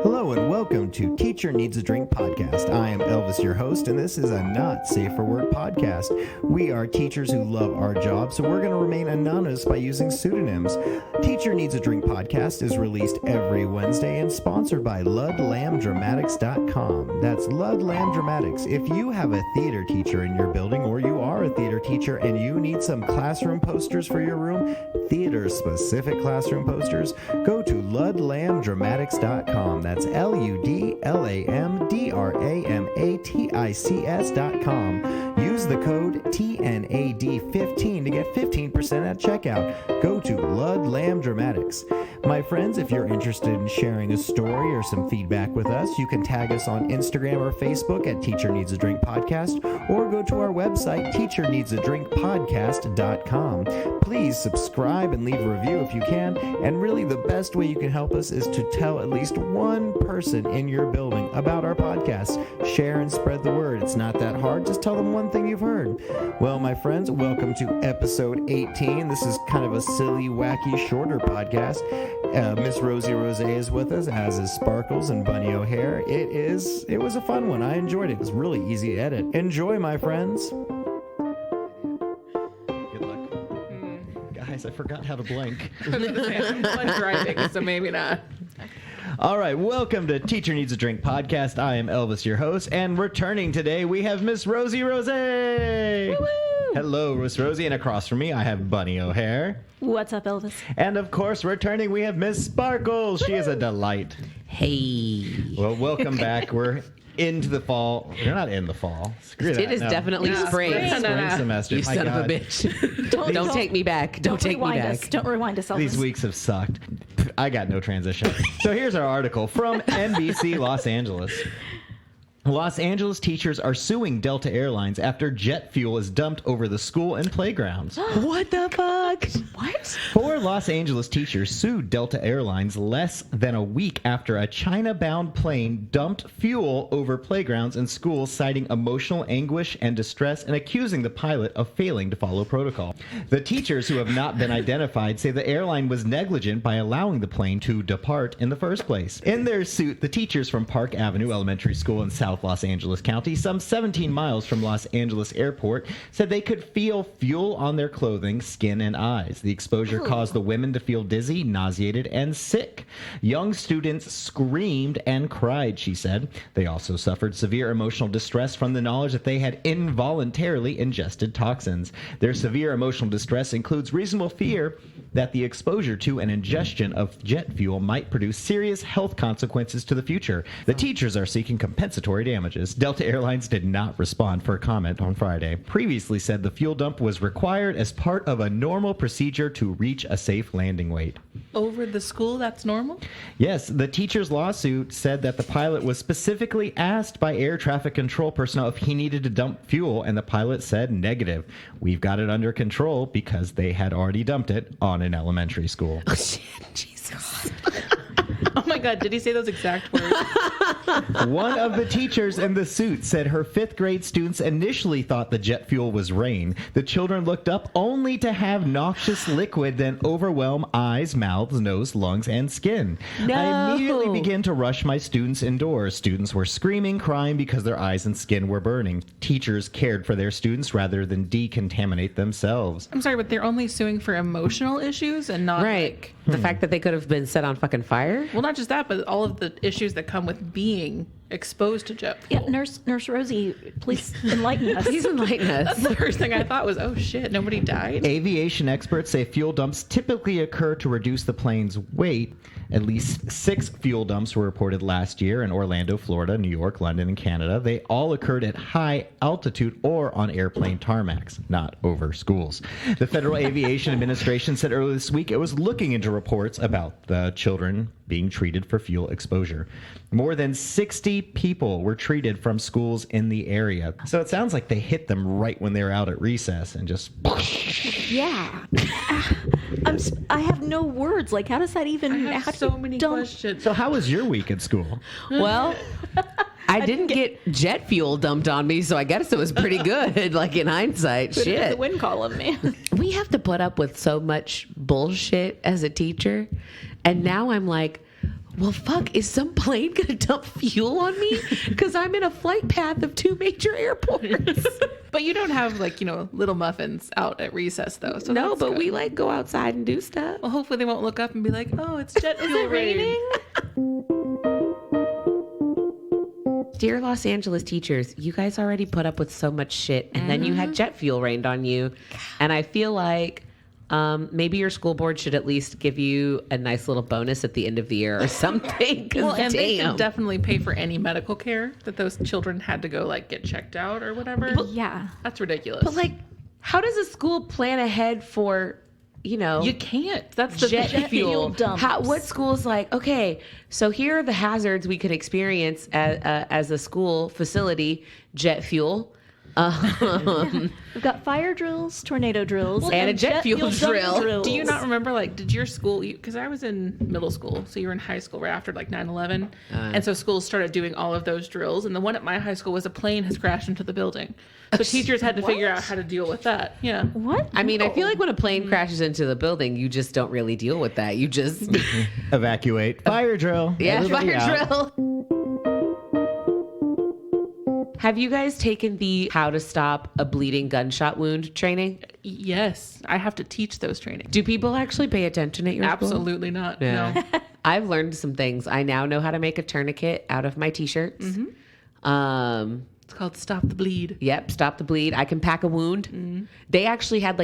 Hello and welcome to Teacher Needs a Drink podcast. I am Elvis, your host, and this is a not safe for work podcast. We are teachers who love our job, so we're going to remain anonymous by using pseudonyms. Teacher Needs a Drink podcast is released every Wednesday and sponsored by ludlamdramatics.com. That's Lud Lamb Dramatics. If you have a theater teacher in your building or you are a theater teacher and you need some classroom posters for your room, theater-specific classroom posters, go to ludlamdramatics.com. That's LUDLAMDRAMATICS.com. Use the code TNAD15 to get 15% at checkout. Go to Lud Lamb Dramatics. My friends, if you're interested in sharing a story or some feedback with us, you can tag us on Instagram or Facebook at Teacher Needs a Drink Podcast, or go to our website, teacherneedsadinkpodcast.com. Please subscribe and leave a review if you can, and really the best way you can help us is to tell at least one person in your building about our podcast. Share and spread the word. It's not that hard. Just tell them one thing you've heard. Well, my friends, welcome to episode 18. This is kind of a silly, wacky, shorter podcast. Miss Rosey Rose is with us, as is Sparkles and Bunny O'Hare. It was a fun one. I enjoyed it. It was really easy to edit. Enjoy, my friends. Good luck. Guys, I forgot how to blink. I'm driving, so maybe not. All right, welcome to Teacher Needs a Drink podcast. I am Elvis, your host, and returning today, we have Miss Rosey Rose. Woo-woo! Hello, Miss Rosie, and across from me, I have Bunny O'Hare. What's up, Elvis? And of course, returning, we have Miss Sparkles. She is a delight. Hey. Well, welcome back. We're into the fall. We're not in the fall. Screw that. It is definitely spring. Spring semester. You My son God. of a bitch. Don't take me back. Don't take me back. Don't rewind us, Elvis. These weeks have sucked. I got no transition. So here's our article from NBC Los Angeles. Los Angeles teachers are suing Delta Airlines after jet fuel is dumped over the school and playgrounds. What the fuck? What? 4 Los Angeles teachers sued Delta Airlines less than a week after a China-bound plane dumped fuel over playgrounds and schools, citing emotional anguish and distress and accusing the pilot of failing to follow protocol. The teachers, who have not been identified, say the airline was negligent by allowing the plane to depart in the first place. In their suit, the teachers from Park Avenue Elementary School in South Los Angeles County, some 17 miles from Los Angeles Airport, said they could feel fuel on their clothing, skin, and eyes. The exposure caused the women to feel dizzy, nauseated, and sick. Young students screamed and cried, she said. They also suffered severe emotional distress from the knowledge that they had involuntarily ingested toxins. Their severe emotional distress includes reasonable fear that the exposure to an ingestion of jet fuel might produce serious health consequences to the future. The teachers are seeking compensatory damages. Delta Airlines did not respond for a comment on Friday. Previously said the fuel dump was required as part of a normal procedure to reach a safe landing weight. Over the school, that's normal? Yes, the teacher's lawsuit said that the pilot was specifically asked by air traffic control personnel if he needed to dump fuel, and the pilot said negative. We've got it under control because they had already dumped it on an elementary school. Oh, shit. Jesus. Oh my God, did he say those exact words? One of the teachers in the suit said her 5th grade students initially thought the jet fuel was rain. The children looked up only to have noxious liquid then overwhelm eyes, mouths, nose, lungs, and skin. No. I immediately began to rush my students indoors. Students were screaming, crying because their eyes and skin were burning. Teachers cared for their students rather than decontaminate themselves. I'm sorry, but they're only suing for emotional issues and not Right. The fact that they could have been set on fucking fire? Well, not just that, but all of the issues that come with being exposed to jet fuel. Yeah, Nurse Rosie, please enlighten us. Please enlighten us. That's the first thing I thought was, oh shit, nobody died? Aviation experts say fuel dumps typically occur to reduce the plane's weight. At least 6 fuel dumps were reported last year in Orlando, Florida, New York, London, and Canada. They all occurred at high altitude or on airplane tarmacs, not over schools. The Federal Aviation Administration said earlier this week it was looking into reports about the children being treated for fuel exposure. More than 60 people were treated from schools in the area. So it sounds like they hit them right when they were out at recess and just... Yeah. I have no words. Like, how does that even... I have so many questions. So how was your week at school? Well, I didn't get jet fuel dumped on me, so I guess it was pretty good, like in hindsight. Put it in Shit. the wind column, man. We have to put up with so much bullshit as a teacher. And now I'm like, well, fuck, is some plane going to dump fuel on me? Because I'm in a flight path of 2 major airports. But you don't have little muffins out at recess though. So No, that's but good. we like go outside and do stuff. Well, hopefully they won't look up and be like, "Oh, it's jet fuel raining." Dear Los Angeles teachers, you guys already put up with so much shit, and then you had jet fuel rained on you. And I feel like maybe your school board should at least give you a nice little bonus at the end of the year or something. 'Cause Well, and they damn. should definitely pay for any medical care that those children had to go get checked out or whatever. Yeah. That's ridiculous. But how does a school plan ahead for, you can't. That's the jet thing. fuel? dumps. What school's like, okay, so here are the hazards we could experience as a school facility, jet fuel. We've got fire drills, tornado drills, And a jet fuel dump drill. drills. Do you not remember, did your school, because I was in middle school, so you were in high school right after 9/11. And so schools started doing all of those drills. And the one at my high school was a plane has crashed into the building. So teachers had to figure out how to deal with that. Yeah. What? I mean, I feel like when a plane crashes into the building, you just don't really deal with that. You just, Evacuate. Fire drill. yeah, Everybody fire out. drill. Have you guys taken the how to stop a bleeding gunshot wound training? Yes. I have to teach those trainings. Do people actually pay attention at your school? Absolutely not. Yeah. No. I've learned some things. I now know how to make a tourniquet out of my t-shirts. It's called Stop the Bleed. Yep, stop the bleed. I can pack a wound. They actually had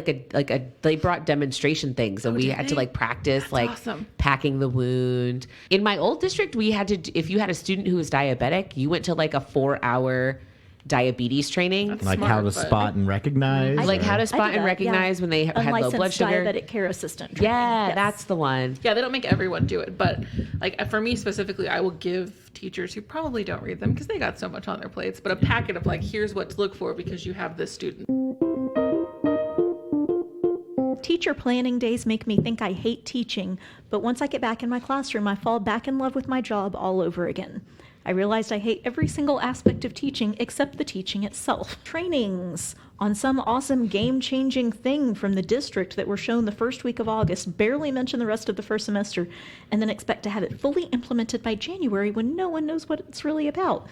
they brought demonstration things, and we had to practice awesome. packing the wound. In my old district, we had to, if you had a student who was diabetic, you went to a 4-hour diabetes training. That's Like smart, how to but- spot and recognize. Like how to I spot did and that, recognize when they had low blood Unlicensed sugar. diabetic care assistant. training. Yeah, Yes. that's the one. Yeah, they don't make everyone do it, but for me specifically, I will give teachers who probably don't read them because they got so much on their plates, but a packet of here's what to look for because you have this student. Teacher planning days make me think I hate teaching, but once I get back in my classroom, I fall back in love with my job all over again. I realized I hate every single aspect of teaching except the teaching itself. Trainings on some awesome game-changing thing from the district that were shown the first week of August, barely mention the rest of the first semester, and then expect to have it fully implemented by January when no one knows what it's really about.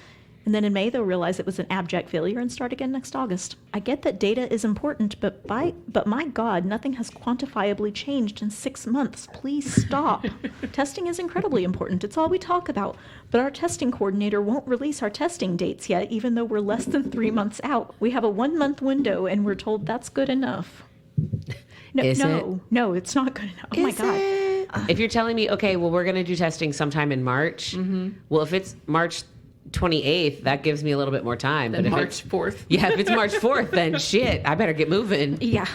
And then in May, they'll realize it was an abject failure and start again next August. I get that data is important, but my God, nothing has quantifiably changed in 6 months. Please stop. Testing is incredibly important. It's all we talk about. But our testing coordinator won't release our testing dates yet, even though we're less than 3 months out. We have a 1-month window, and we're told that's good enough. No, Is no, it's not good enough. Oh my God. If you're telling me, okay, well, we're going to do testing sometime in March. Well, if it's March 28th, that gives me a little bit more time. Then But if March it's, 4th. yeah, if it's March 4th, then shit, I better get moving. Yeah.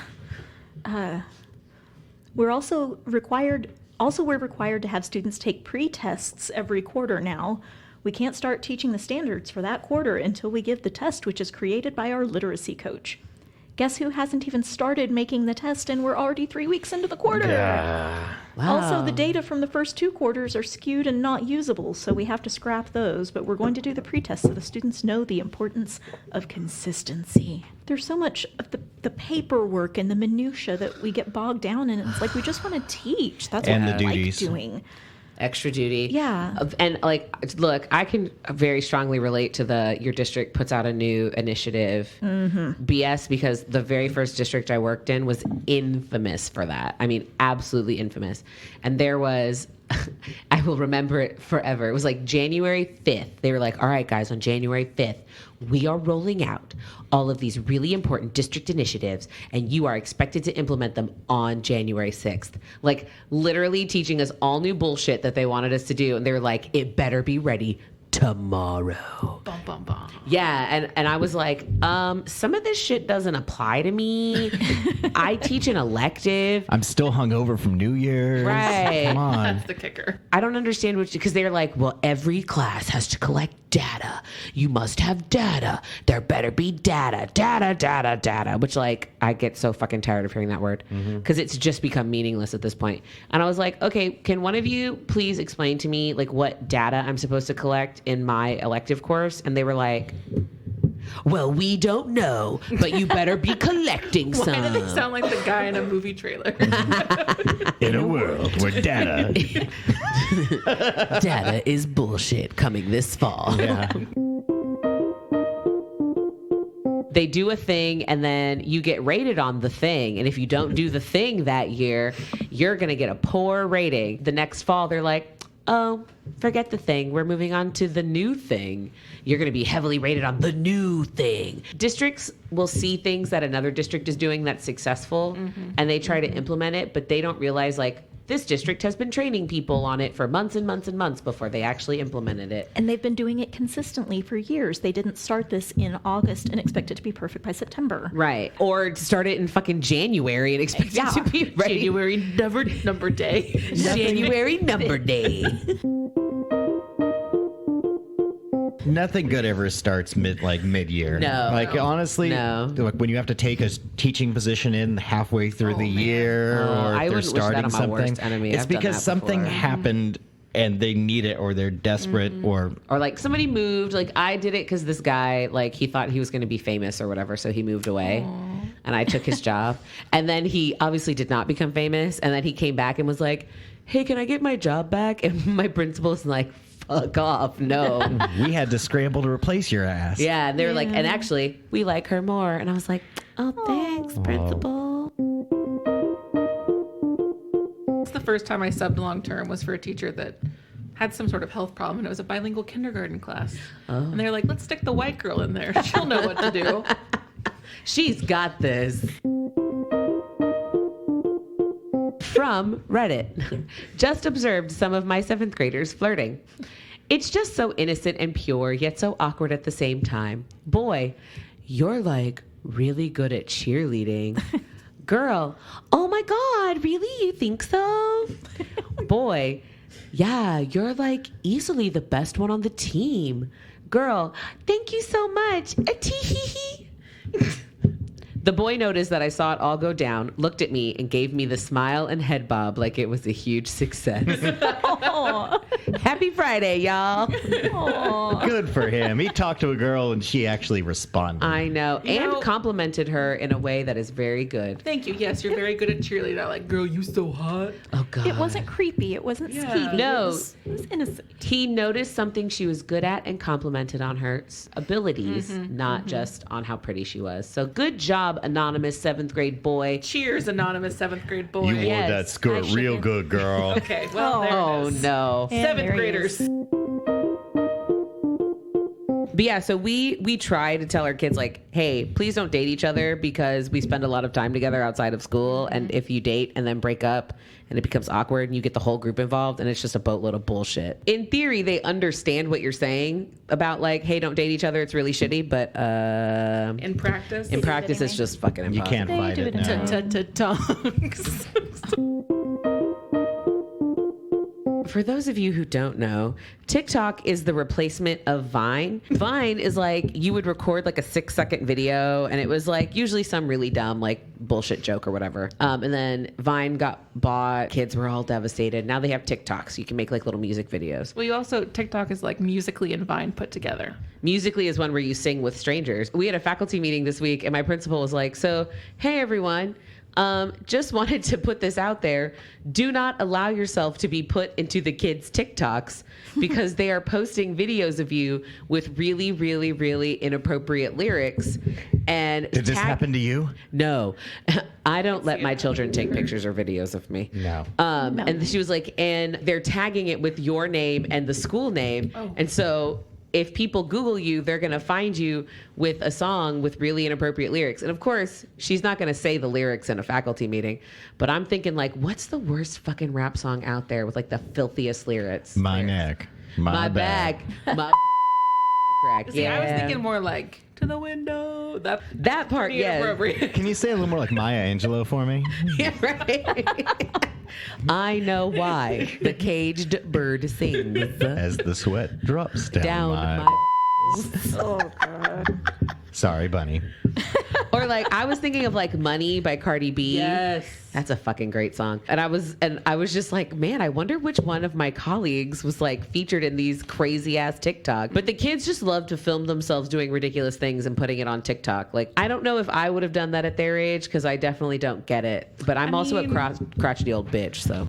We're also required to have students take pre-tests every quarter now. We can't start teaching the standards for that quarter until we give the test, which is created by our literacy coach. Guess who hasn't even started making the test, and we're already 3 weeks into the quarter? Wow. Also, the data from the first 2 quarters are skewed and not usable, so we have to scrap those, but we're going to do the pretest so the students know the importance of consistency. There's so much of the paperwork and the minutia that we get bogged down in. It's like we just want to teach. That's And what the we duties. like doing. Extra duty. Yeah. And look, I can very strongly relate to your district puts out a new initiative BS, because the very first district I worked in was infamous for that. I mean, absolutely infamous. And there was, I will remember it forever. It was January 5th. They were like, all right, guys, on January 5th, we are rolling out all of these really important district initiatives, and you are expected to implement them on January 6th. Literally teaching us all new bullshit that they wanted us to do. And they were like, it better be ready tomorrow. Bum, bum, bum. Yeah, and I was like, some of this shit doesn't apply to me. I teach an elective. I'm still hungover from New Year's. Right. Come on. That's the kicker. I don't understand because they're like, well, every class has to collect data. You must have data. There better be data, which I get so fucking tired of hearing that word because it's just become meaningless at this point. And I was like, okay, can one of you please explain to me what data I'm supposed to collect in my elective course? And they were like, Well, we don't know, but you better be collecting some. Why do they sound like the guy in a movie trailer? In a world where data is bullshit coming this fall. Yeah. They do a thing and then you get rated on the thing. And if you don't do the thing that year, you're going to get a poor rating. The next fall, they're like, oh, forget the thing. We're moving on to the new thing. You're going to be heavily rated on the new thing. Districts will see things that another district is doing that's successful and they try to implement it, but they don't realize like, this district has been training people on it for months and months and months before they actually implemented it. And they've been doing it consistently for years. They didn't start this in August and expect it to be perfect by September. Right. Or start it in fucking January and expect it to be ready. January number day. January number day. Nothing good ever starts mid-year. No. Like, honestly, No. like when you have to take a teaching position in halfway through the year, or I if they're wouldn't wish that starting on my something, worst enemy. it's I've done because that something before. happened and they need it, or they're desperate, or Or like somebody moved, like I did it because this guy, like he thought he was going to be famous or whatever. So he moved away and I took his job. And then he obviously did not become famous. And then he came back and was like, hey, can I get my job back? And my principal's like, fuck off. No. we had to scramble to replace your ass. Yeah. And they were like, and actually we like her more. And I was like, oh, thanks, principal. It's the first time I subbed long term was for a teacher that had some sort of health problem, and it was a bilingual kindergarten class. And they're like, let's stick the white girl in there. She'll know what to do. She's got this. From Reddit. Just observed some of my 7th graders flirting. It's just so innocent and pure, yet so awkward at the same time. Boy, you're like really good at cheerleading. Girl, oh my God, really? You think so? Boy, yeah, you're like easily the best one on the team. Girl, thank you so much. Tee-hee-hee. The boy noticed that I saw it all go down, looked at me, and gave me the smile and head bob like it was a huge success. Happy Friday, y'all. Good for him. He talked to a girl and she actually responded. I know. You And know- complimented her in a way that is very good. Thank you. Yes, you're very good at cheerleading. I'm like, girl, you so hot. Oh, God. It wasn't creepy. It wasn't Yeah. skeevy. No. It was innocent. He noticed something she was good at and complimented on her abilities, not just on how pretty she was. So good job, anonymous 7th grade boy. Cheers, anonymous 7th grade boy. You wore Yes, that skirt I should real have. good, girl. Okay, well, there Oh, it is. no. And 7th there he graders. is. But yeah, so we try to tell our kids, like, hey, please don't date each other because we spend a lot of time together outside of school. And if you date and then break up and it becomes awkward and you get the whole group involved and it's just a boatload of bullshit. In theory, they understand what you're saying about, like, hey, don't date each other. It's really shitty. But In practice. in practice, it's anyway. just fucking You impossible. can't They fight do it it now. Tongues. For those of you who don't know, TikTok is the replacement of Vine. Vine is like you would record like a 6-second video and it was like usually some really dumb like bullshit joke or whatever. And then Vine got bought. Kids were all devastated. Now they have TikTok, so you can make like little music videos. Well, you also, TikTok is like Musically and Vine put together. Musically is one where you sing with strangers. We had a faculty meeting this week and my principal was like, so, hey everyone, just wanted to put this out there. Do not allow yourself to be put into the kids' TikToks because they are posting videos of you with really, really, really inappropriate lyrics. And Did this happen to you? No, I don't let my children take pictures or videos of me. No. And she was like, and they're tagging it with your name and the school name. And so if people Google you, they're going to find you with a song with really inappropriate lyrics. And of course, she's not going to say the lyrics in a faculty meeting. But I'm thinking, like, what's the worst fucking rap song out there with like the filthiest lyrics? My neck. My back. My crack. See, Yeah. I was thinking more like, to the window. that part, Pretty yeah. inappropriate. Can you say a little more like Maya Angelou for me? Yeah, right. I know why the caged bird sings As the sweat drops down, down my... my Oh, God. Sorry, Bunny. Or like I was thinking of like Money by Cardi B. Yes. That's a fucking great song. And I was just like, man, I wonder which one of my colleagues was like featured in these crazy ass TikTok. But the kids just love to film themselves doing ridiculous things and putting it on TikTok. Like I don't know if I would have done that at their age because I definitely don't get it. But I'm also a crotchety old bitch, so.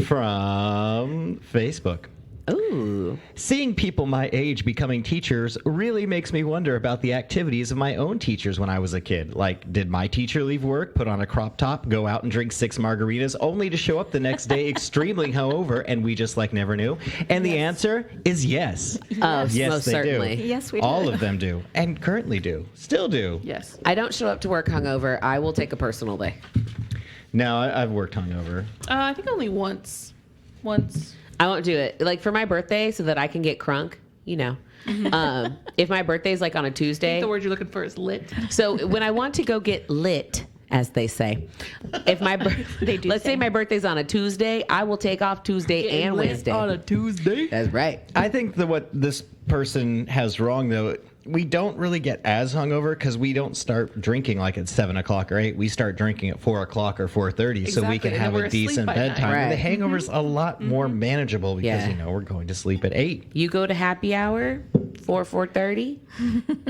From Facebook. Ooh. Seeing people my age becoming teachers really makes me wonder about the activities of my own teachers when I was a kid. Like, did my teacher leave work, put on a crop top, go out and drink 6 margaritas, only to show up the next day extremely hungover, and we just like never knew? And the answer is yes. Yes, most they certainly. do. Yes, we do. All of them do, and currently do, still do. Yes. I don't show up to work hungover. I will take a personal day. No, I've worked hungover. I think only once. I won't do it. Like for my birthday so that I can get crunk, you know. If my birthday's like on a Tuesday. The word you're looking for is lit. So when I want to go get lit, as they say, if my let's say my birthday's on a Tuesday, I will take off Tuesday and Wednesday. On a Tuesday. That's right. I think that what this person has wrong, though, we don't really get as hungover because we don't start drinking like at 7 o'clock or 8. We start drinking at 4 o'clock or 4:30 so we Exactly, can and have then a we're asleep decent by bedtime. 9. And the Right. hangover's a lot more manageable because, Yeah. we're going to sleep at 8. You go to happy hour, 4:30.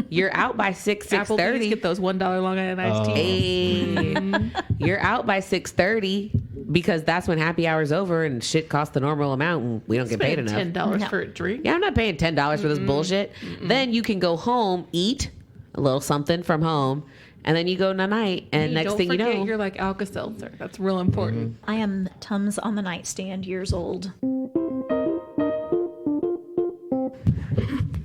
You're out by 6:30. Applebee's, get those $1 Long Island iced tea. Hey, you're out by 6:30 because that's when happy hour's over and shit costs the normal amount and we don't get paid enough. $10 No. for a drink. Yeah, I'm not paying $10 for this bullshit. Then you can go home, eat a little something from home, and then you go night. And next Don't thing you forget know, you're like Alka-Seltzer. That's real important. I am Tums on the nightstand years old.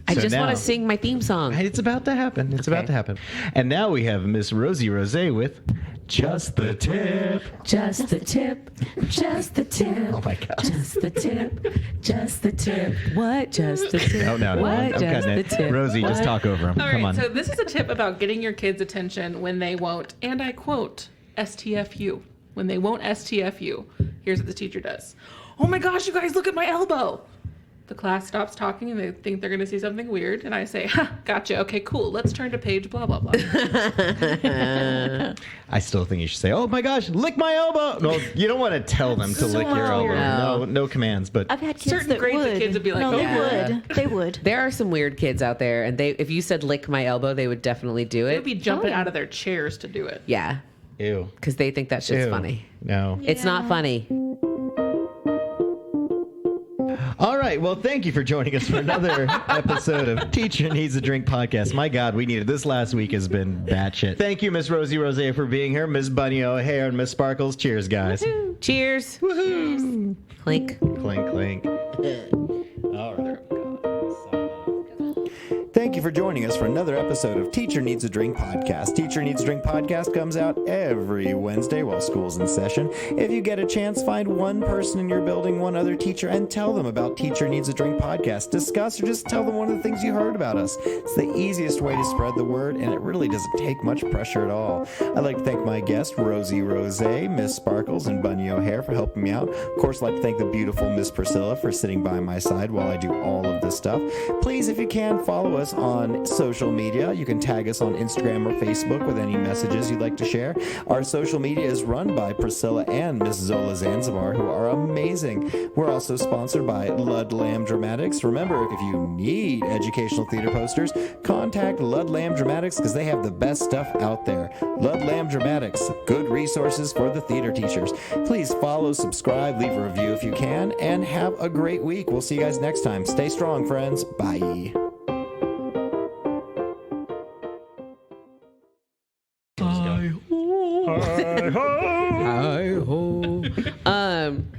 I So just want now- to sing my theme song. It's about to happen. It's about to happen. And now we have Miss Rosey Rose with Just the Tip. Just the tip, just the tip. Oh, my God. Just the tip, just the tip. What? Just the tip. No. What? I'm Just cutting the it. tip. Rosie, just What? talk over him. All Come right, on. so this is a tip about getting your kids' attention when they won't, and I quote, STFU. When they won't STFU, here's what the teacher does. Oh my gosh, you guys, look at my elbow. The class stops talking and they think they're going to see something weird. And I say, ha, gotcha. Okay, cool. Let's turn to page blah, blah, blah. I still think you should say, oh my gosh, lick my elbow. No, you don't want to tell them to lick your elbow. No. No commands, but I've had kids Certain that grades of would. kids would be like, no, oh, they yeah. would. They would. There are some weird kids out there, and if you said lick my elbow, they would definitely do They it. would be jumping out of their chairs to do it. Yeah, ew. because they think that shit's Ew. funny. No. It's not funny. All right. Well, thank you for joining us for another episode of Teacher Needs a Drink podcast. My God, we needed this. Last week has been batshit. Thank you, Miss Rosey Rose, for being here. Miss Bunny O'Hare and Miss Sparkles. Cheers, guys. Cheers. Woohoo. Clink. Clink, clink. All right. Thank you for joining us for another episode of Teacher Needs a Drink podcast. Teacher Needs a Drink podcast comes out every Wednesday while school's in session. If you get a chance, find one person in your building, one other teacher, and tell them about Teacher Needs a Drink podcast. Discuss or just tell them one of the things you heard about us. It's the easiest way to spread the word, and it really doesn't take much pressure at all. I'd like to thank my guests, Rosey Rose, Miss Sparkles, and Bunny O'Hare for helping me out. Of course, I'd like to thank the beautiful Miss Priscilla for sitting by my side while I do all of this stuff. Please, if you can, follow us on social media. You can tag us on Instagram or Facebook with any messages you'd like to share. Our social media is run by Priscilla and Miss Zola Zanzibar, who are amazing. We're also sponsored by Ludlam Dramatics. Remember, if you need educational theater posters, contact Ludlam Dramatics because they have the best stuff out there. Ludlam Dramatics, good resources for the theater teachers. Please follow, subscribe, leave a review if you can, and have a great week. We'll see you guys next time. Stay strong, friends. Bye.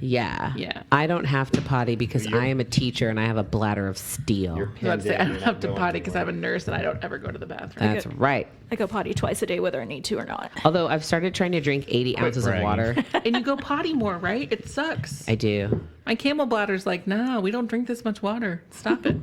Yeah. Yeah. I don't have to potty because I am a teacher and I have a bladder of steel. Let's say I don't have to potty because I'm a nurse and I don't ever go to the bathroom. That's right. I go potty twice a day whether I need to or not. Although I've started trying to drink 80 ounces of bragging. water. And you go potty more, right? It sucks. I do. My camel bladder's like, nah, we don't drink this much water. Stop it.